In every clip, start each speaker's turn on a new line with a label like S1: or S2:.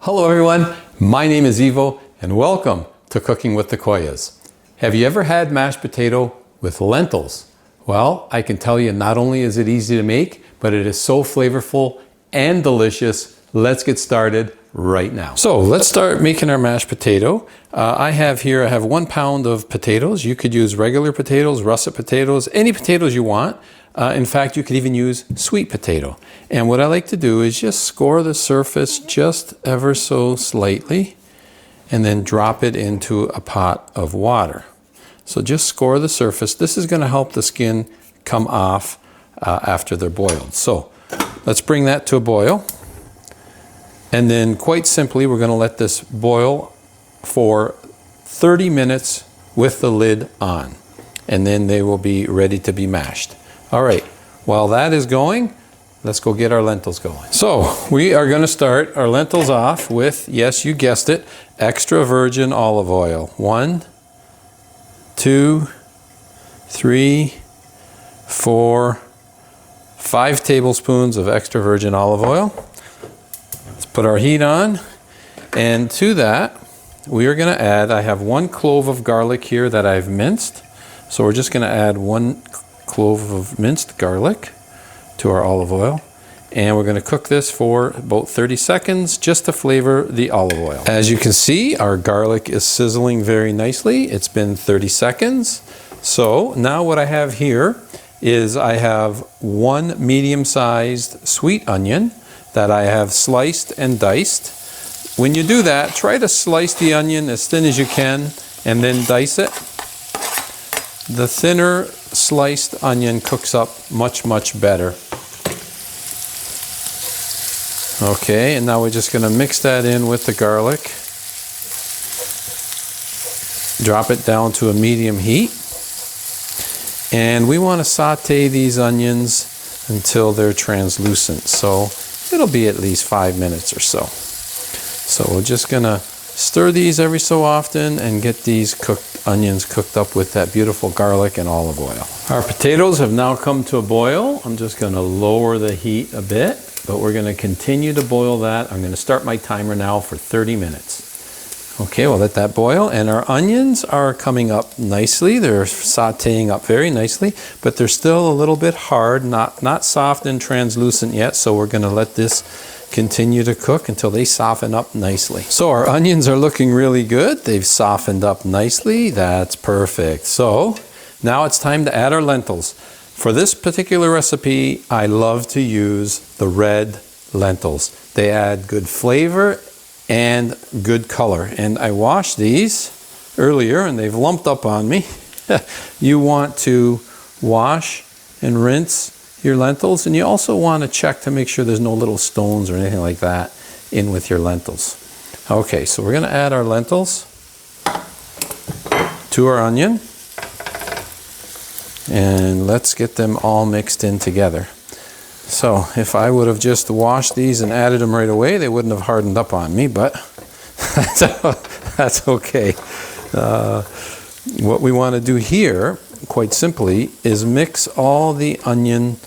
S1: Hello everyone, my name is EVOO and welcome to Cooking with the Koyas. Have you ever had mashed potato with lentils? Well, I can tell you not only is it easy to make, but it is so flavorful and delicious. Let's get started right now. So let's start making our mashed potato. I have 1 pound of potatoes. You could use regular potatoes, russet potatoes, any potatoes you want. In fact, you could even use sweet potato. And what I like to do is just score the surface just ever so slightly and then drop it into a pot of water. So just score the surface. This is going to help the skin come off after they're boiled. So let's bring that to a boil. And then quite simply, we're going to let this boil for 30 minutes with the lid on. And then they will be ready to be mashed. All right, while that is going, let's go get our lentils going. So we are going to start our lentils off with, yes, you guessed it, extra virgin olive oil. 1, 2, 3, 4, 5 tablespoons of extra virgin olive oil. Let's put our heat on. And to that, we are going to add, I have 1 clove of garlic here that I've minced. So we're just going to add 1 clove of minced garlic to our olive oil, and we're going to cook this for about 30 seconds just to flavor the olive oil. As you can see, our garlic is sizzling very nicely. It's been 30 seconds. So now what I have here is I have 1 medium-sized sweet onion that I have sliced and diced. When you do that, try to slice the onion as thin as you can and then dice it. The thinner sliced onion cooks up much better. Okay, and now we're just going to mix that in with the garlic. Drop it down to a medium heat. And we want to saute these onions until they're translucent. So it'll be at least 5 minutes or so. So we're just going to stir these every so often and get these onions cooked up with that beautiful garlic and olive oil. Our potatoes have now come to a boil. I'm just going to lower the heat a bit, but we're going to continue to boil that. I'm going to start my timer now for 30 minutes. Okay, we'll let that boil, and our onions are coming up nicely. They're sauteing up very nicely, but they're still a little bit hard, not soft and translucent yet, so we're going to let this continue to cook until they soften up nicely. So our onions are looking really good. They've softened up nicely. That's perfect. So now it's time to add our lentils. For this particular recipe, I love to use the red lentils. They add good flavor and good color. And I washed these earlier and they've lumped up on me. You want to wash and rinse your lentils, and you also want to check to make sure there's no little stones or anything like that in with your lentils. Okay, so we're going to add our lentils to our onion, and let's get them all mixed in together. So if I would have just washed these and added them right away, they wouldn't have hardened up on me, but that's okay. What we want to do here, quite simply, is mix all the onion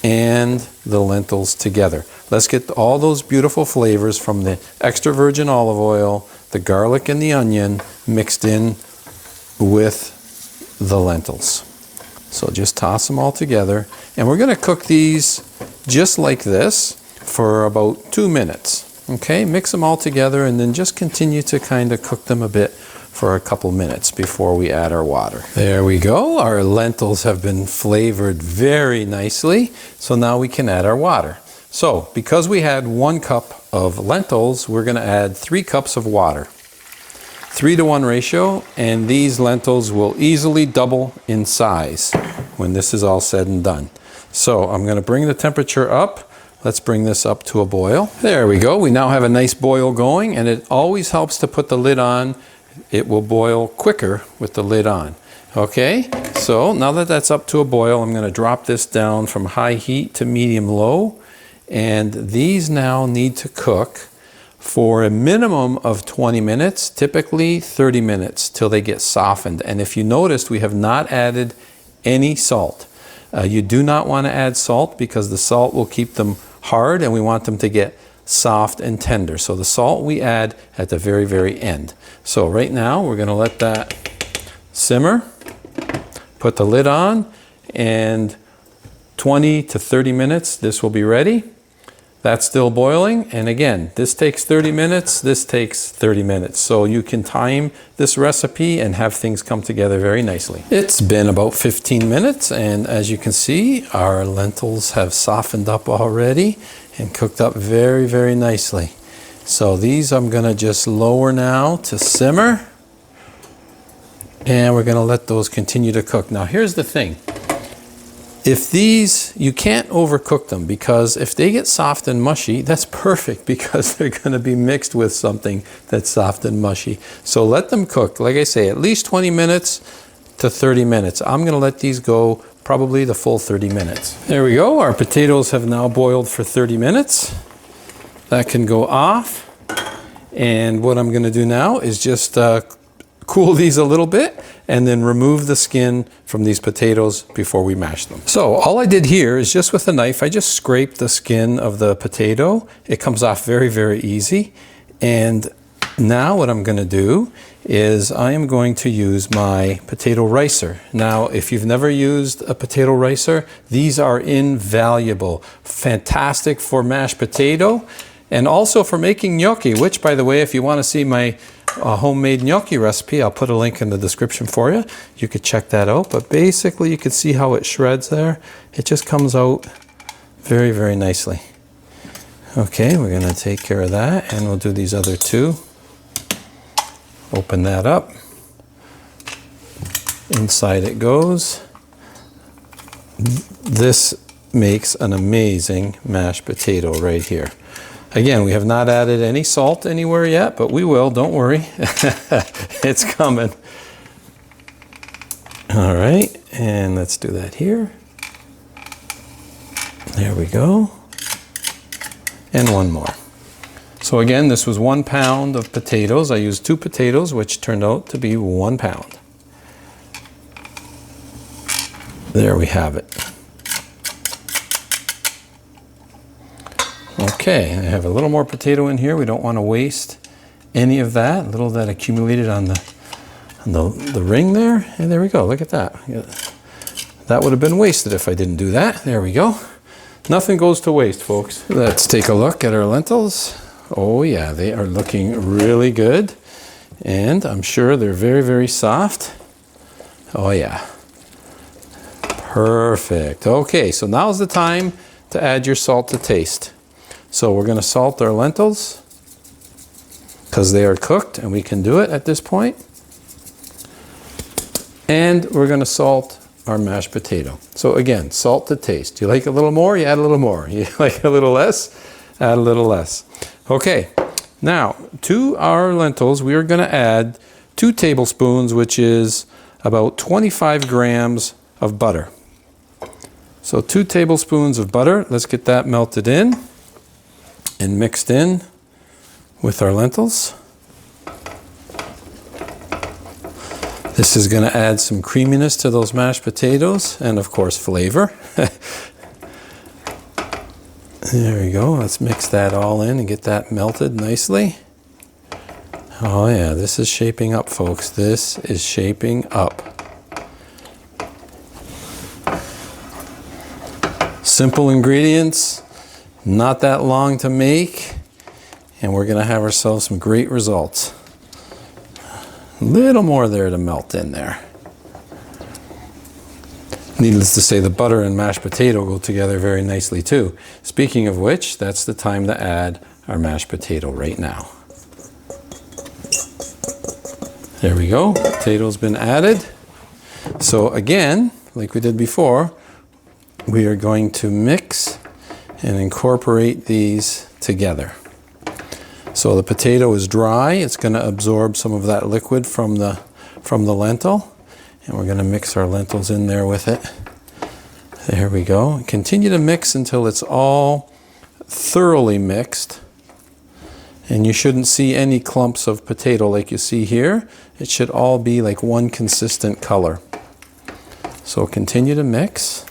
S1: and the lentils together. Let's get all those beautiful flavors from the extra virgin olive oil, the garlic and the onion mixed in with the lentils. So just toss them all together, and we're going to cook these just like this for about 2 minutes. Okay, mix them all together and then just continue to kind of cook them a bit for a couple minutes before we add our water. There we go. Our lentils have been flavored very nicely. So now we can add our water. So because we had 1 cup of lentils, we're going to add 3 cups of water. 3-to-1 ratio, and these lentils will easily double in size when this is all said and done. So I'm going to bring the temperature up. Let's bring this up to a boil. There we go. We now have a nice boil going, and it always helps to put the lid on. It will boil quicker with the lid on. Okay, so now that that's up to a boil, I'm going to drop this down from high heat to medium low. And these now need to cook for a minimum of 20 minutes, typically 30 minutes, till they get softened. And if you noticed, we have not added any salt. You do not want to add salt because the salt will keep them hard, and we want them to get soft and tender. So the salt we add at the very, very end. So right now we're going to let that simmer, put the lid on, and 20 to 30 minutes this will be ready. That's still boiling, and again, this takes 30 minutes, this takes 30 minutes. So you can time this recipe and have things come together very nicely. It's been about 15 minutes, and as you can see, our lentils have softened up already and cooked up very, very nicely. So these I'm gonna just lower now to simmer, and we're gonna let those continue to cook. Now here's the thing. If these, you can't overcook them, because if they get soft and mushy, that's perfect, because they're going to be mixed with something that's soft and mushy. So let them cook, like I say, at least 20 minutes to 30 minutes. I'm going to let these go probably the full 30 minutes. There we go. Our potatoes have now boiled for 30 minutes. That can go off. And what I'm going to do now is just cool these a little bit and then remove the skin from these potatoes before we mash them. So all I did here is just with a knife, I just scraped the skin of the potato. It comes off very, very easy. And now what I'm going to do is I am going to use my potato ricer. Now, if you've never used a potato ricer, these are invaluable. Fantastic for mashed potato and also for making gnocchi, which, by the way, if you want to see my homemade gnocchi recipe, I'll put a link in the description for you. You could check that out. But basically, you can see how it shreds there. It just comes out very, very nicely. Okay, we're going to take care of that, and we'll do these other two. Open that up. Inside it goes. This makes an amazing mashed potato right here. Again, we have not added any salt anywhere yet, but we will, don't worry. It's coming. All right, and let's do that here. There we go. And one more. So again, this was 1 pound of potatoes. I used 2 potatoes, which turned out to be 1 pound. There we have it. Okay, I have a little more potato in here. We don't want to waste any of that. A little of that accumulated on the ring there. And there we go, look at that. That would have been wasted if I didn't do that. There we go. Nothing goes to waste, folks. Let's take a look at our lentils. Oh yeah, they are looking really good. And I'm sure they're very, very soft. Oh yeah. Perfect. Okay, so now's the time to add your salt to taste. So we're going to salt our lentils because they are cooked and we can do it at this point. And we're going to salt our mashed potato. So again, salt to taste. You like a little more, you add a little more. You like a little less, add a little less. Okay, now to our lentils, we are going to add 2 tablespoons, which is about 25 grams of butter. So 2 tablespoons of butter. Let's get that melted in and mixed in with our lentils. This is going to add some creaminess to those mashed potatoes and of course flavor. There we go. Let's mix that all in and get that melted nicely. Oh yeah, this is shaping up, folks. This is shaping up. Simple ingredients. Not that long to make, and we're going to have ourselves some great results. A little more there to melt in there. Needless to say, the butter and mashed potato go together very nicely too. Speaking of which, that's the time to add our mashed potato right now. There we go, potato's been added. So again, like we did before, we are going to mix and incorporate these together. So the potato is dry. It's going to absorb some of that liquid from the lentil, and we're going to mix our lentils in there with it. There we go. Continue to mix until it's all thoroughly mixed, and you shouldn't see any clumps of potato like you see here. It should all be like one consistent color. So continue to mix.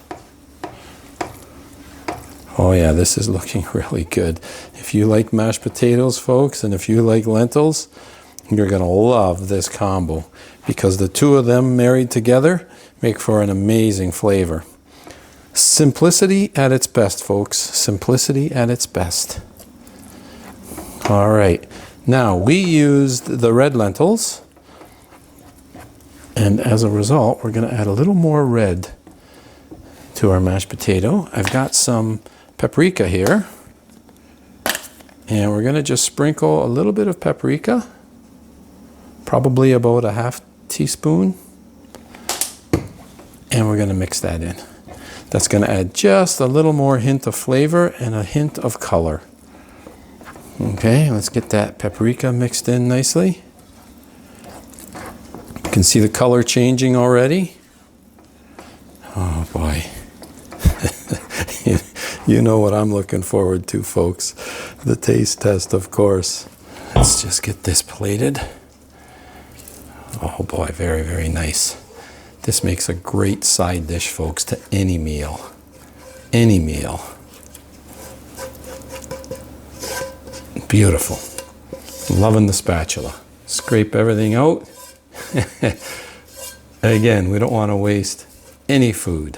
S1: Oh yeah, this is looking really good. If you like mashed potatoes, folks, and if you like lentils, you're gonna love this combo because the two of them married together make for an amazing flavor. Simplicity at its best, folks. Simplicity at its best. All right, now we used the red lentils, and as a result, we're gonna add a little more red to our mashed potato. I've got some paprika here, and we're gonna just sprinkle a little bit of paprika, probably about a half teaspoon, and we're gonna mix that in. That's gonna add just a little more hint of flavor and a hint of color. Okay, let's get that paprika mixed in nicely. You can see the color changing already. Oh boy. You know what I'm looking forward to, folks. The taste test, of course. Let's just get this plated. Oh boy, very, very nice. This makes a great side dish, folks, to any meal. Any meal. Beautiful. Loving the spatula. Scrape everything out. Again, we don't want to waste any food.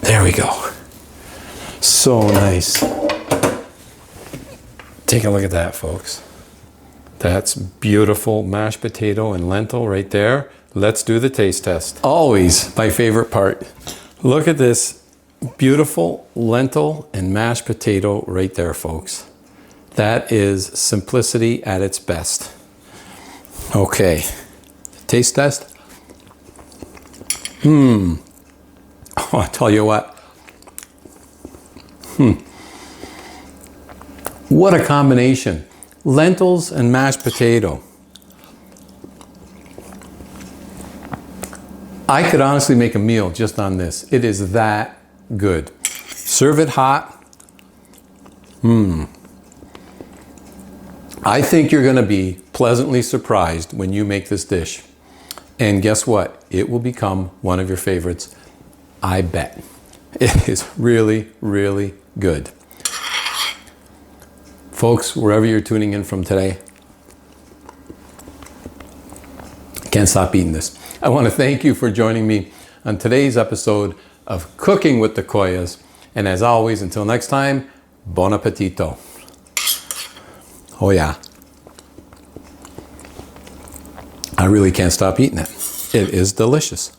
S1: There we go. So nice. Take a look at that, folks. That's beautiful mashed potato and lentil right there. Let's do the taste test. Always my favorite part. Look at this beautiful lentil and mashed potato right there, folks. That is simplicity at its best. Okay, taste test. Oh, I tell you what. What a combination. Lentils and mashed potato. I could honestly make a meal just on this. It is that good. Serve it hot. I think you're gonna be pleasantly surprised when you make this dish. And guess what? It will become one of your favorites. I bet. It is really, really good. Folks, wherever you're tuning in from today, can't stop eating this. I want to thank you for joining me on today's episode of Cooking with the Koyas. And as always, until next time, bon appetito. Oh yeah. I really can't stop eating it. It is delicious.